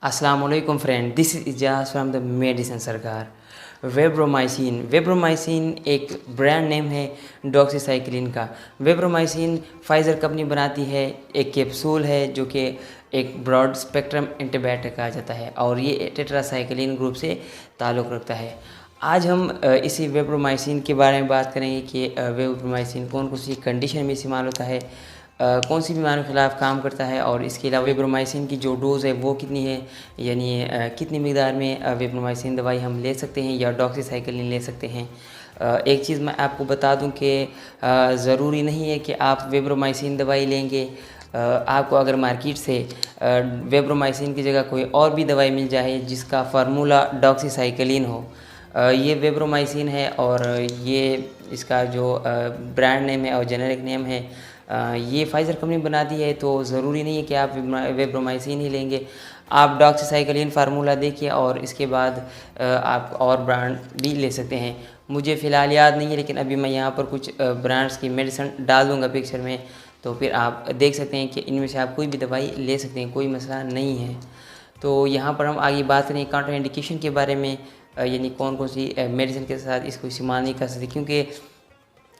अस्सलाम वालेकुम friend, this is Ejaz from the medicine सरकार। वेब्रोमाइसिन एक ब्रांड नेम है डॉक्सीसाइक्लिन का। वेब्रोमाइसिन फाइज़र कंपनी बनाती है। एक कैप्सूल है जो कि एक ब्रॉड स्पेक्ट्रम एंटीबायोटिक कहा जाता है और ये टेट्रासाइक्लिन ग्रुप से ताल्लुक़ रखता है। आज हम इसी वेब्रोमाइसिन के बारे में बात करेंगे कि वेब्रोमाइसिन कौन कौन सी कंडीशन में इस्तेमाल होता है, कौन सी बीमारियों के खिलाफ काम करता है और इसके अलावा वेब्रोमाइसिन की जो डोज़ है वो कितनी है, यानी कितनी मिकदार में वेब्रोमाइसिन दवाई हम ले सकते हैं या डॉक्सीसाइक्लिन ले सकते हैं। एक चीज़ मैं आपको बता दूं कि ज़रूरी नहीं है कि आप वेब्रोमाइसिन दवाई लेंगे। आपको अगर मार्केट से वेब्रोमाइसिन की जगह कोई और भी दवाई मिल जाए जिसका फार्मूला डॉक्सीसाइक्लिन हो, ये वेब्रोमाइसिन है और ये इसका जो ब्रांड नेम है और जेनेरिक नेम है, ये फाइज़र कंपनी बनाती है, तो ज़रूरी नहीं है कि आप वेब्रोमाइसिन ही लेंगे। आप डॉक्सीसाइक्लिन फार्मूला देखिए और इसके बाद आप और ब्रांड भी ले सकते हैं। मुझे फ़िलहाल याद नहीं है, लेकिन अभी मैं यहाँ पर कुछ ब्रांड्स की मेडिसिन डाल दूँगा पिक्चर में, तो फिर आप देख सकते हैं कि इनमें से आप कोई भी दवाई ले सकते हैं, कोई मसला नहीं है। तो यहाँ पर हम आगे बात करें काउंटर इंडिकेशन के बारे में, यानी कौन कौन सी मेडिसिन के साथ इसको इस्तेमाल नहीं कर सकते, क्योंकि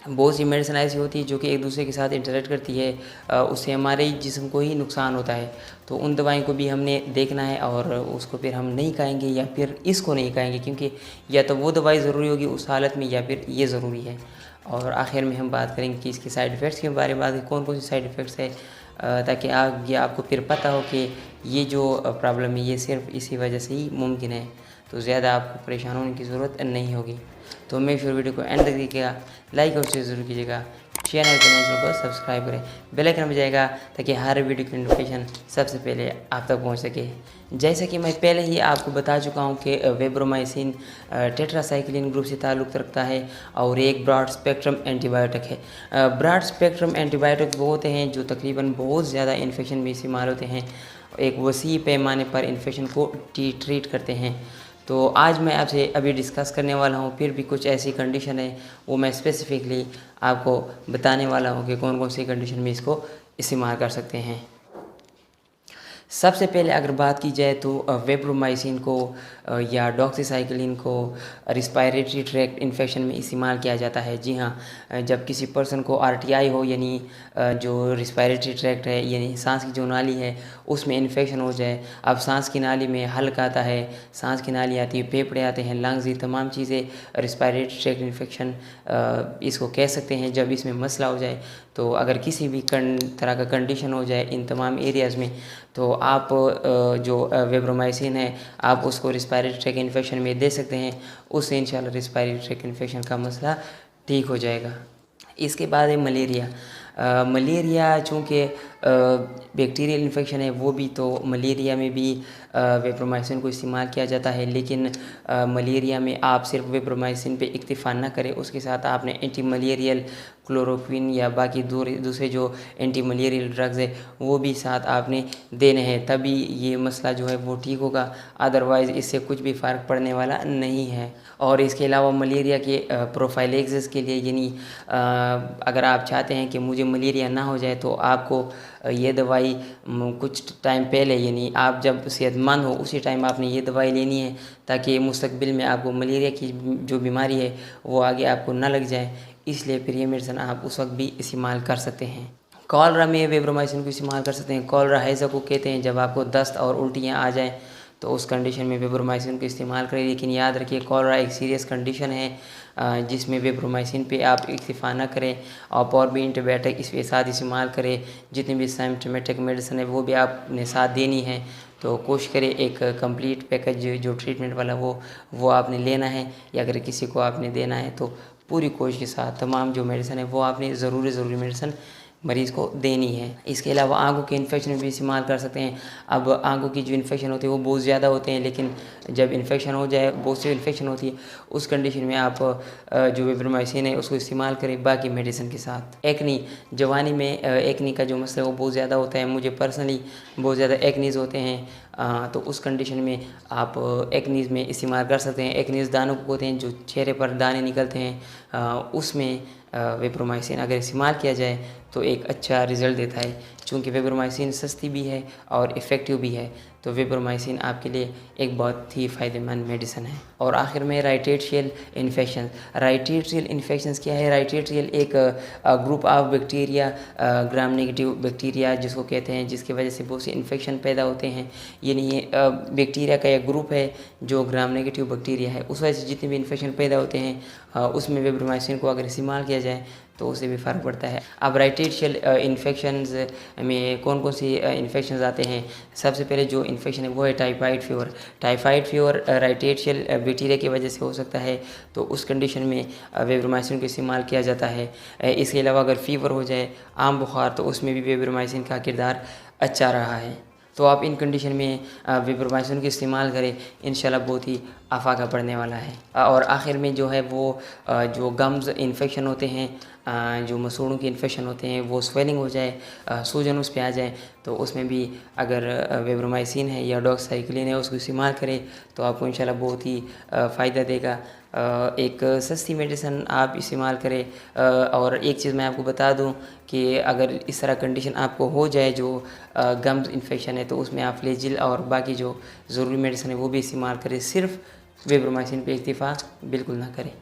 बहुत सी मेडिसिन ऐसी होती है जो कि एक दूसरे के साथ इंटरेक्ट करती है, उससे हमारे जिस्म को ही नुकसान होता है। तो उन दवाइयों को भी हमने देखना है और उसको फिर हम नहीं खाएंगे या फिर इसको नहीं खाएंगे, क्योंकि या तो वो दवाई ज़रूरी होगी उस हालत में या फिर ये ज़रूरी है। और आखिर में हम बात करेंगे कि इसके साइड इफ़ेक्ट्स के बारे में, कौन कौन से साइड इफ़ेक्ट्स है, ताकि आपको फिर पता हो कि ये जो प्रॉब्लम है ये सिर्फ इसी वजह से ही मुमकिन है, तो ज़्यादा आपको परेशान होने की ज़रूरत नहीं होगी। तो मेक श्योर वीडियो को एंड तक देखिएगा, लाइक और शेयर ज़रूर कीजिएगा, चैनल को सब्सक्राइब करें, बेल आइकन बजाएगा ताकि हर वीडियो की नोटिफिकेशन सबसे पहले आप तक पहुंच सके। जैसा कि मैं पहले ही आपको बता चुका हूं कि वेब्रोमाइसिन टेट्रासाइक्लिन ग्रुप से ताल्लुक़ रखता है और एक ब्रॉड स्पेक्ट्रम एंटीबायोटिक है। ब्रॉड स्पेक्ट्रम एंटीबायोटिक वो होते हैं जो तकरीबन बहुत ज़्यादा इन्फेक्शन में इस्तेमाल होते हैं, एक वसी पैमाने पर इन्फेक्शन को ट्रीट करते हैं। तो आज मैं आपसे अभी डिस्कस करने वाला हूँ, फिर भी कुछ ऐसी कंडीशन है वो मैं स्पेसिफिकली आपको बताने वाला हूँ कि कौन कौन सी कंडीशन में इसको इस्तेमाल कर सकते हैं। सबसे पहले अगर बात की जाए तो वेब्रोमाइसिन को या डॉक्सीसाइक्लिन को रिस्पायरेटरी ट्रैक्ट इन्फेक्शन में इस्तेमाल किया जाता है। जी हाँ, जब किसी पर्सन को आरटीआई हो, यानी जो रिस्पायरेटरी ट्रैक्ट है यानी सांस की जो नाली है उसमें इन्फेक्शन हो जाए। अब सांस की नाली में हल्क आता है, सांस की नाली आती है, फेफड़े आते हैं, लंग्स, ये तमाम चीज़ें रिस्पायरेटरी ट्रैक्ट इन्फेक्शन इसको कह सकते हैं। जब इसमें मसला हो जाए, तो अगर किसी भी तरह का कंडीशन हो जाए इन तमाम एरियाज़ में, तो आप जो वेब्रोमाइसिन है आप उसको रिस्पायरेटरी ट्रैक्ट इन्फेक्शन में दे सकते हैं। उससे इंशाल्लाह रिस्पायरेटरी ट्रैक्ट इन्फेक्शन का मसला ठीक हो जाएगा। इसके बाद है मलेरिया। मलेरिया चूँकि बैक्टीरियल इन्फेक्शन है, वो भी तो मलेरिया में भी वेब्रोमाइसिन को इस्तेमाल किया जाता है, लेकिन मलेरिया में आप सिर्फ वेब्रोमाइसिन पे इक्तिफा ना करें, उसके साथ आपने एंटी मलेरियल क्लोरोक्विन या बाकी दूसरे जो एंटी मलेरियल ड्रग्स है वो भी साथ आपने देने हैं, तभी ये मसला जो है वो ठीक होगा। अदरवाइज़ इससे कुछ भी फ़र्क पड़ने वाला नहीं है। और इसके अलावा मलेरिया के प्रोफाइलेक्सिस के लिए, यानी अगर आप चाहते हैं कि मुझे मलेरिया ना हो जाए, तो आपको ये दवाई कुछ टाइम पहले, यानी आप जब सेहतमंद हो उसी टाइम आपने ये दवाई लेनी है, ताकि मुस्तकबिल में आपको मलेरिया की जो बीमारी है वो आगे आपको ना लग जाए। इसलिए फिर ये मेडिसिन आप उस वक्त भी इस्तेमाल कर सकते हैं। कॉलरा में वेब्रोमाइसिन को इस्तेमाल कर सकते हैं। कॉलरा हैज़ा को कहते हैं, जब आपको दस्त और उल्टियाँ आ जाएँ तो उस कंडीशन में वेब्रोमाइसिन को इस्तेमाल करें। लेकिन याद रखिए, कॉलरा एक सीरियस कंडीशन है जिसमें वेब्रोमाइसिन पे आप इक्तिफा ना करें, और भी एंटीबायोटिक इसके साथ इस्तेमाल करें। जितनी भी सिम्टोमेटिक मेडिसिन है वो भी आपने साथ देनी है। तो कोशिश करें एक कंप्लीट पैकेज जो ट्रीटमेंट वाला वो आपने लेना है, या अगर किसी को आपने देना है तो पूरी कोशिश के साथ तमाम जो मेडिसिन है वो आपने ज़रूरी मेडिसिन मरीज़ को देनी है। इसके अलावा आंखों के इन्फेक्शन में भी इस्तेमाल कर सकते हैं। अब आंखों की जो इन्फेक्शन होती है वो बहुत ज़्यादा होते हैं, लेकिन जब इन्फेक्शन हो जाए, बहुत सी इन्फेक्शन होती है, उस कंडीशन में आप जो वेब्रोमाइसिन है उसको इस्तेमाल करें बाकी मेडिसिन के साथ। एक्नी, जवानी में एक्नी का जो मसला है वो बहुत ज़्यादा होता है। मुझे पर्सनली बहुत ज़्यादा एक्नीज़ होते हैं, तो उस कंडीशन में आप एक्नीज़ में इस्तेमाल कर सकते हैं। एक्नीज़ दानों को होते हैं जो चेहरे पर दाने निकलते हैं, उसमें वेब्रोमाइसिन अगर इस्तेमाल किया जाए तो एक अच्छा रिज़ल्ट देता है। चूँकि वेब्रोमाइसिन सस्ती भी है और इफ़ेक्टिव भी है, तो वेब्रोमाइसिन आपके लिए एक बहुत ही फ़ायदेमंद मेडिसिन है। और आखिर में राइटेशियल इन्फेक्शन। राइटेशियल इन्फेक्शंस क्या है? राइटेशियल एक group of bacteria, gram negative bacteria जिसको कहते हैं, जिसकी वजह से बहुत से इन्फेक्शन पैदा होते हैं। ये नहीं बैक्टीरिया का एक ग्रुप है जो ग्राम नेगेटिव बैक्टीरिया है, उस वजह से जितने भी इन्फेक्शन पैदा होते हैं उसमें वेब्रोमाइसिन को अगर इस्तेमाल किया जाए तो उससे भी फ़र्क पड़ता है। अब राइटेशियल इन्फेक्शंस में कौन कौन सी इन्फेक्शंस आते हैं? सबसे पहले जो इन्फेक्शन है वो है टाइफाइड फीवर। टाइफाइड फीवर राइटेशियल बैक्टीरिया की वजह से हो सकता है, तो उस कंडीशन में वेब्रोमाइसिन का इस्तेमाल किया जाता है। इसके अलावा अगर फ़ीवर हो जाए, आम बुखार, तो उसमें भी वेब्रोमाइसिन का किरदार अच्छा रहा है। तो आप इन कंडीशन में वेब्रोमाइसिन का इस्तेमाल करें, इंशाल्लाह बहुत ही अफाका पड़ने वाला है। और आखिर में जो है वो जो गम्स इन्फेक्शन होते हैं, जो मसूड़ों के इन्फेक्शन होते हैं, वो स्वेलिंग हो जाए, सूजन उस पे आ जाए, तो उसमें भी अगर वेब्रोमाइसिन है या डॉक्साइक्लिन है उसको इस्तेमाल करें तो आपको इंशाल्लाह बहुत ही फ़ायदा देगा। एक सस्ती मेडिसिन आप इस्तेमाल करें। और एक चीज़ मैं आपको बता दूं कि अगर इस तरह कंडीशन आपको हो जाए जो गम्स इन्फेक्शन है, तो उसमें आप फ्लैजिल और बाकी जो ज़रूरी मेडिसिन है वो भी इस्तेमाल करें, सिर्फ वेब्रोमाइसिन पे इक्तिफा बिल्कुल ना करें।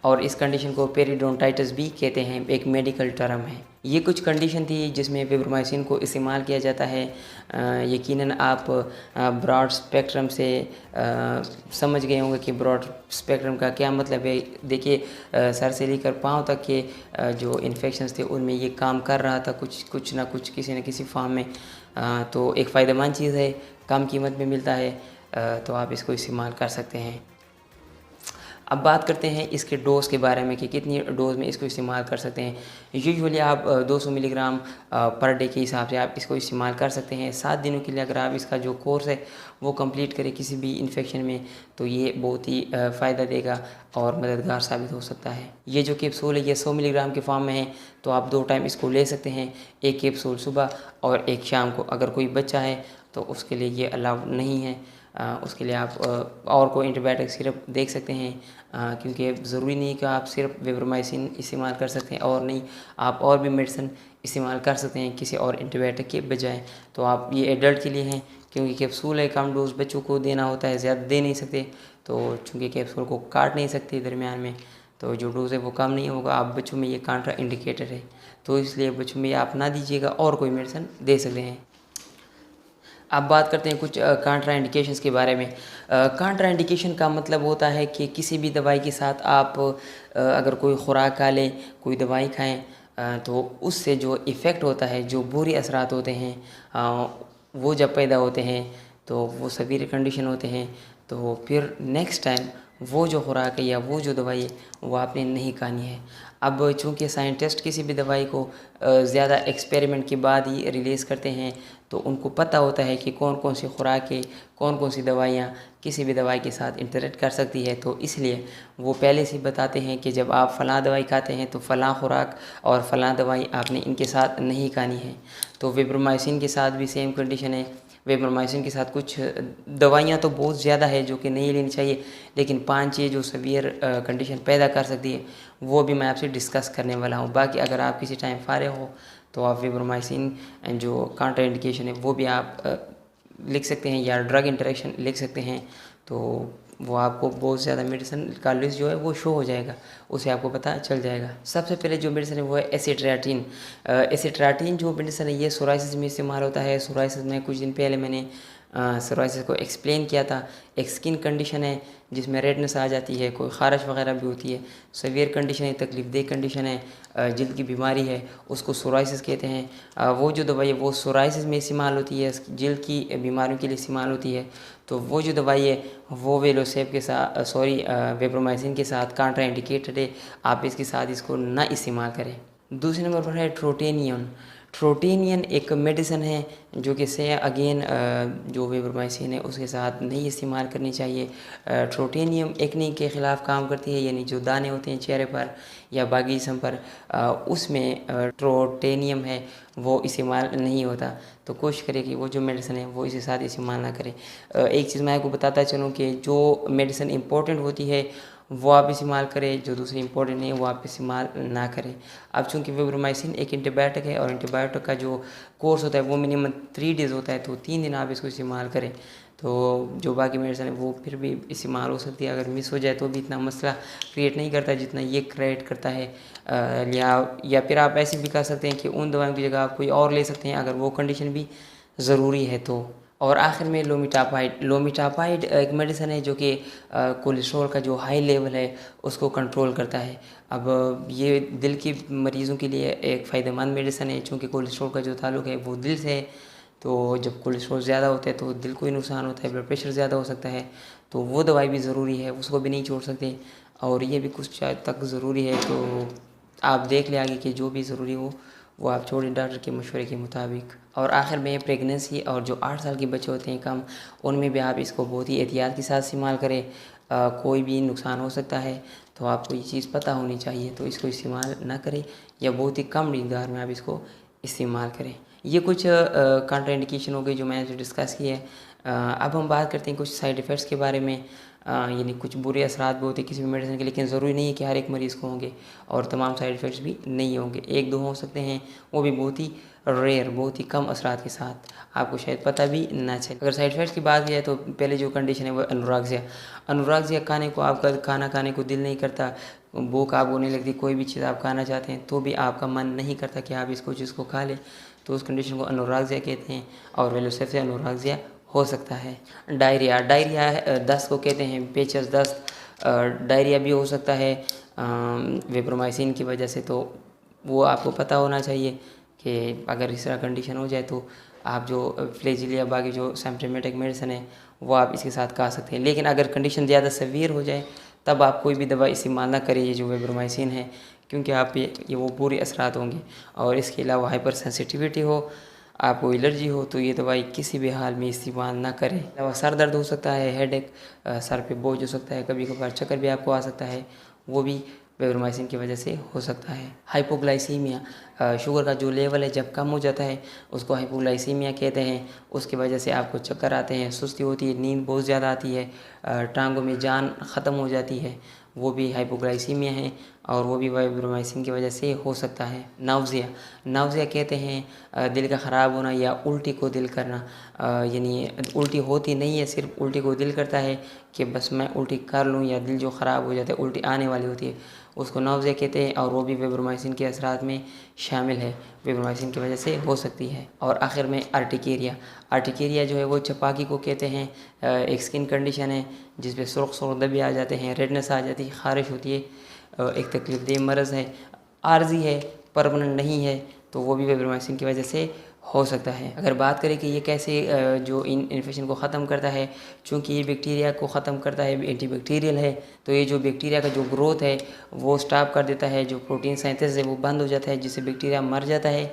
और इस कंडीशन को पेरिडोंटाइटिस भी कहते हैं, एक मेडिकल टर्म है। ये कुछ कंडीशन थी जिसमें वेब्रोमाइसिन को इस्तेमाल किया जाता है। यकीनन आप ब्रॉड स्पेक्ट्रम से समझ गए होंगे कि ब्रॉड स्पेक्ट्रम का क्या मतलब है। देखिए, सर से लेकर पाँव तक के जो इन्फेक्शंस थे उनमें ये काम कर रहा था कुछ ना कुछ, किसी न किसी फॉर्म में। तो एक फ़ायदेमंद चीज़ है, कम कीमत में मिलता है, तो आप इसको इस्तेमाल कर सकते हैं। अब बात करते हैं इसके डोज़ के बारे में कि कितनी डोज़ में इसको इस्तेमाल कर सकते हैं। यूजुअली आप 200 मिलीग्राम पर डे के हिसाब से आप इसको इस्तेमाल कर सकते हैं। 7 दिनों के लिए अगर आप इसका जो कोर्स है वो कंप्लीट करें किसी भी इन्फेक्शन में, तो ये बहुत ही फ़ायदा देगा और मददगार साबित हो सकता है। ये जो कैप्सूल है ये 100 मिलीग्राम के फॉर्म में है, तो आप 2 टाइम इसको ले सकते हैं, एक कैप्सूल सुबह और एक शाम को। अगर कोई बच्चा है तो उसके लिए ये अलाउड नहीं है, उसके लिए आप और कोई एंटीबायोटिक सिरप देख सकते हैं, क्योंकि ज़रूरी नहीं कि आप सिर्फ वेब्रोमाइसिन इस्तेमाल कर सकते हैं, और नहीं, आप और भी मेडिसिन इस्तेमाल कर सकते हैं किसी और एंटीबायोटिक के बजाय। तो आप ये एडल्ट के लिए हैं, क्योंकि कैप्सूल है, कम डोज बच्चों को देना होता है, ज़्यादा दे नहीं सकते, तो चूँकि कैप्सूल को काट नहीं सकते दरमियान में, तो जो डोज है वो कम नहीं होगा। आप बच्चों में ये कांट्रा इंडिकेटर है, तो इसलिए बच्चों में आप ना दीजिएगा, और कोई मेडिसिन दे सकते हैं। अब बात करते हैं कुछ कांट्रा इंडिकेशंस के बारे में। कांट्रा इंडिकेशन का मतलब होता है कि किसी भी दवाई के साथ आप अगर कोई खुराक खा लें, कोई दवाई खाएं, तो उससे जो इफ़ेक्ट होता है, जो बुरे असरात होते हैं, वो जब पैदा होते हैं तो वो सीवियर कंडीशन होते हैं। तो फिर नेक्स्ट टाइम वो जो खुराक है या वो जो दवाई है वो आपने नहीं खानी है। अब चूँकि साइंटिस्ट किसी भी दवाई को ज़्यादा एक्सपेरिमेंट के बाद ही रिलीज़ करते हैं, तो उनको पता होता है कि कौन कौन सी खुराकें, कौन कौन सी दवाइयाँ किसी भी दवाई के साथ इंटरेक्ट कर सकती है। तो इसलिए वो पहले से बताते हैं कि जब आप फ़लाँ दवाई खाते हैं तो फ़लाँ खुराक और फ़लाँ दवाई आपने इनके साथ नहीं खानी है। तो वेब्रोमाइसिन के साथ भी सेम कंडीशन है। वेब्रोमाइसिन के साथ कुछ दवाइयाँ तो बहुत ज़्यादा है जो कि नहीं लेनी चाहिए, लेकिन 5 चीज़ जो सीवियर कंडीशन पैदा कर सकती है वो भी मैं आपसे डिस्कस करने वाला हूँ। बाकी अगर आप किसी टाइम फारिग हो तो आप वेब्रोमाइसिन जो कांट्रा इंडिकेशन है वो भी आप लिख सकते हैं, या ड्रग इंटरेक्शन लिख सकते हैं, तो वो आपको बहुत ज़्यादा मेडिसिन का लिस्ट जो है वो शो हो जाएगा, उसे आपको पता चल जाएगा। सबसे पहले जो मेडिसिन है वो है एसिट्राटीन। एसिट्राटीन जो मेडिसिन है ये सोराइसिस में इस्तेमाल होता है। सोराइसिस में कुछ दिन पहले मैंने सोराइसिस को एक्सप्लेन किया था। एक स्किन कंडीशन है जिसमें रेडनेस आ जाती है, कोई ख़ारिश वगैरह भी होती है, सीवियर कंडीशन है, तकलीफ दे कंडीशन है, जिल्द की बीमारी है, उसको सोराइसिस कहते हैं। वो जो दवाई है वो सोराइसिस में इस्तेमाल होती है, जिल्द की बीमारियों के लिए इस्तेमाल होती है। तो वो जो दवाई है वो वेलोसेफ के साथ वेब्रोमाइसिन के साथ कांट्रा इंडिकेटेड है, आप इसके साथ इसको ना इस्तेमाल करें। दूसरे नंबर पर है ट्रोटेनियन। ट्रोटेनियन एक मेडिसिन है जो कि से अगेन जो वेब्रोमाइसिन है उसके साथ नहीं इस्तेमाल करनी चाहिए। ट्रोटेनियम एक्ने के ख़िलाफ़ काम करती है, यानी जो दाने होते हैं चेहरे पर या बाकी जिस्म पर, उसमें ट्रोटेनियम है वो इस्तेमाल नहीं होता। तो कोशिश करें कि वो जो मेडिसिन है वो इसके साथ इस्तेमाल ना करें। एक चीज़ मैं आपको बताता चलूँ कि जो मेडिसिन इम्पोर्टेंट होती है वो आप इस्तेमाल करें, जो दूसरे इंपॉर्टेंट नहीं है वो आप इस्तेमाल ना करें। अब चूँकि वेब्रोमाइसिन एक एंटीबायोटिक है और एंटीबायोटिक का जो कोर्स होता है वो मिनिमम 3 डेज़ होता है, तो 3 दिन आप इसको इस्तेमाल करें। तो जो बाकी मेडिसिन है वो फिर भी इस्तेमाल हो सकती है, अगर मिस हो जाए तो भी इतना मसला क्रिएट नहीं करता जितना ये क्रिएट करता है। या फिर आप ऐसे भी कर सकते हैं कि उन दवाओं की जगह आप कोई और ले सकते हैं अगर वो कंडीशन भी ज़रूरी है तो। और आखिर में लोमिटापाइड एक मेडिसिन है जो कि कोलेस्ट्रॉल का जो हाई लेवल है उसको कंट्रोल करता है। अब ये दिल की मरीज़ों के लिए एक फ़ायदेमंद मेडिसिन है, चूँकि कोलेस्ट्रॉल का जो ताल्लुक है वो दिल से है। तो जब कोलेस्ट्रॉल ज़्यादा होता है तो दिल को ही नुकसान होता है, ब्लड प्रेशर ज़्यादा हो सकता है, तो वो दवाई भी ज़रूरी है, उसको भी नहीं छोड़ सकते। और ये भी कुछ हद तक ज़रूरी है, तो आप देख लें आगे कि जो भी ज़रूरी हो वो आप छोड़ें डॉक्टर के मशवरे के मुताबिक। और आखिर में प्रेगनेंसी और जो 8 साल के बच्चे होते हैं कम, उनमें भी आप इसको बहुत ही एहतियात के साथ इस्तेमाल करें। कोई भी नुकसान हो सकता है, तो आपको ये चीज़ पता होनी चाहिए, तो इसको इस्तेमाल ना करें या बहुत ही कम मकदार में आप इसको इस्तेमाल करें। ये कुछ कॉन्ट्राइंडिकेशन हो गई जो मैंने डिस्कस की है। अब हम बात करते हैं कुछ साइड इफ़ेक्ट्स के बारे में। यानी कुछ बुरे असरात भी होते हैं किसी भी मेडिसिन के, लेकिन ज़रूरी नहीं है कि हर एक मरीज़ को होंगे और तमाम साइड इफ़ेक्ट्स भी नहीं होंगे, 1-2 हो सकते हैं, वो भी बहुत ही रेयर, बहुत ही कम असरात के साथ, आपको शायद पता भी ना चले। अगर साइड इफ़ेक्ट्स की बात की जाए तो पहले जो कंडीशन है वो अनुरागजिया खाने को आपका खाना खाने को दिल नहीं करता, भूख आपको नहीं लगती, कोई भी चीज़ आप खाना चाहते हैं तो भी आपका मन नहीं करता कि आप इसको चीज़ को खा लें, तो उस कंडीशन को अनुरागजिया कहते हैं। और वेलोसिटी अनुरागजिया हो सकता है। डायरिया दस्त को कहते हैं, पेचस दस्त, डायरिया भी हो सकता है वेब्रोमाइसिन की वजह से, तो वो आपको पता होना चाहिए कि अगर इस तरह कंडीशन हो जाए तो आप जो फ्लेजिल या बाकी जो सिम्प्टोमेटिक मेडिसिन है वो आप इसके साथ खा सकते हैं। लेकिन अगर कंडीशन ज़्यादा सीवियर हो जाए तब आप कोई भी दवा इस्तेमाल ना करें, ये जो वेब्रोमाइसिन है, क्योंकि आप ये वो बुरे असरात होंगे। और इसके अलावा हाइपर सेंसिटिविटी हो, आपको एलर्जी हो, तो ये दवाई किसी भी हाल में इस्तेमाल ना करें। अलावा सर दर्द हो सकता है, हेडेक, सर पे बोझ हो सकता है, कभी कभार चक्कर भी आपको आ सकता है, वो भी वेब्रोमाइसिन की वजह से हो सकता है। हाइपोग्लाइसीमिया, शुगर का जो लेवल है जब कम हो जाता है उसको हाइपोग्लाइसीमिया कहते हैं। उसकी वजह से आपको चक्कर आते हैं, सुस्ती होती है, नींद बहुत ज़्यादा आती है, टांगों में जान ख़त्म हो जाती है, वो भी हाइपोग्लाइसीमिया है और वो भी वेब्रोमाइसिन की वजह से हो सकता है। नाउज़िया कहते हैं दिल का ख़राब होना या उल्टी को दिल करना, यानी उल्टी होती नहीं है, सिर्फ उल्टी को दिल करता है कि बस मैं उल्टी कर लूँ, या दिल जो ख़राब हो जाता है, उल्टी आने वाली होती है, उसको नाउज़िया कहते हैं, और वो भी वेब्रोमाइसिन के असरात में शामिल है, वेब्रोमाइसिन की वजह से हो सकती है। और आखिर में आर्टिकेरिया जो है वो छपाकी को कहते हैं, एक स्किन कंडीशन है जिस पे सुर्ख सुर्ख धब्बे आ जाते हैं, रेडनेस आ जाती है, ख़ारिश होती है, एक तकलीफ़देह मरज़ है, आर्जी है, परमानेंट नहीं है, तो वो भी वेब्रोमाइसिन की वजह से हो सकता है। अगर बात करें कि ये कैसे जो इन्फेक्शन को ख़त्म करता है, चूँकि ये बैक्टीरिया को ख़त्म करता है, एंटीबैक्टीरियल है, तो ये जो बैक्टीरिया का जो ग्रोथ है वो स्टॉप कर देता है, जो प्रोटीन सिंथेसिस है वो बंद हो जाता है, जिससे बैक्टीरिया मर जाता है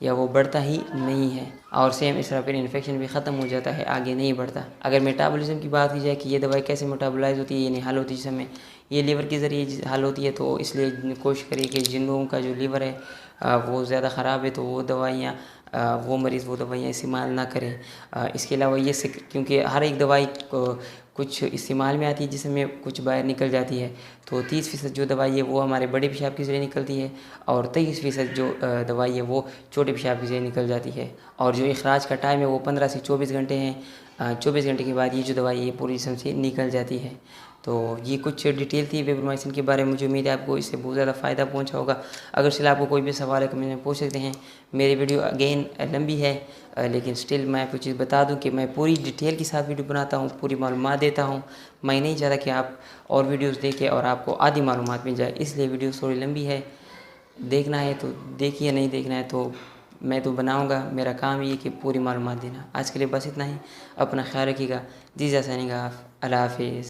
या वो बढ़ता ही नहीं है। और सेम इस तरह फिर इन्फेक्शन भी ख़त्म हो जाता है, आगे नहीं बढ़ता। अगर मेटाबॉलिज्म की बात की जाए कि ये दवाई कैसे मेटाबोलाइज होती है, यानी हल होती है जिसमें ये लीवर के ज़रिए हल होती है, तो इसलिए कोशिश करिए कि जिन लोगों का जो लीवर है वो ज़्यादा ख़राब है तो वो मरीज़ वो दवाइयाँ इस्तेमाल ना करें। इसके अलावा ये क्योंकि हर एक दवाई कुछ इस्तेमाल में आती है जिसमें कुछ बाहर निकल जाती है, तो 30% जो दवाई है वो हमारे बड़े पेशाब के ज़रिए निकलती है और 23% जो दवाई है वो छोटे पेशाब के ज़रिए निकल जाती है। और जो अखराज का टाइम है वो 15 से 24 घंटे हैं। 24 घंटे के बाद ये जो दवाई है पूरी जिस्म से निकल जाती है। तो ये कुछ डिटेल थी वेब्रोमाइसिन के बारे में, मुझे उम्मीद है आपको इससे बहुत ज़्यादा फ़ायदा पहुंचा होगा। अगर सिला आपको कोई भी सवाल है कमेंट में पूछ सकते हैं। मेरी वीडियो अगेन लंबी है, लेकिन स्टिल मैं कुछ चीज़ बता दूं कि मैं पूरी डिटेल के साथ वीडियो बनाता हूं, पूरी मालूमात देता हूं। मैं नहीं चाहता कि आप और वीडियोस देखें और आपको आधी मालूमात मिल जाए, इसलिए वीडियो थोड़ी लंबी है। देखना है तो देखिए, नहीं देखना है तो मैं तो बनाऊंगा, मेरा काम ये है कि पूरी मालूमात देना। आज के लिए बस इतना ही, अपना ख्याल रखिएगा। जी साइनिंग ऑफ, अल्लाह हाफिज़।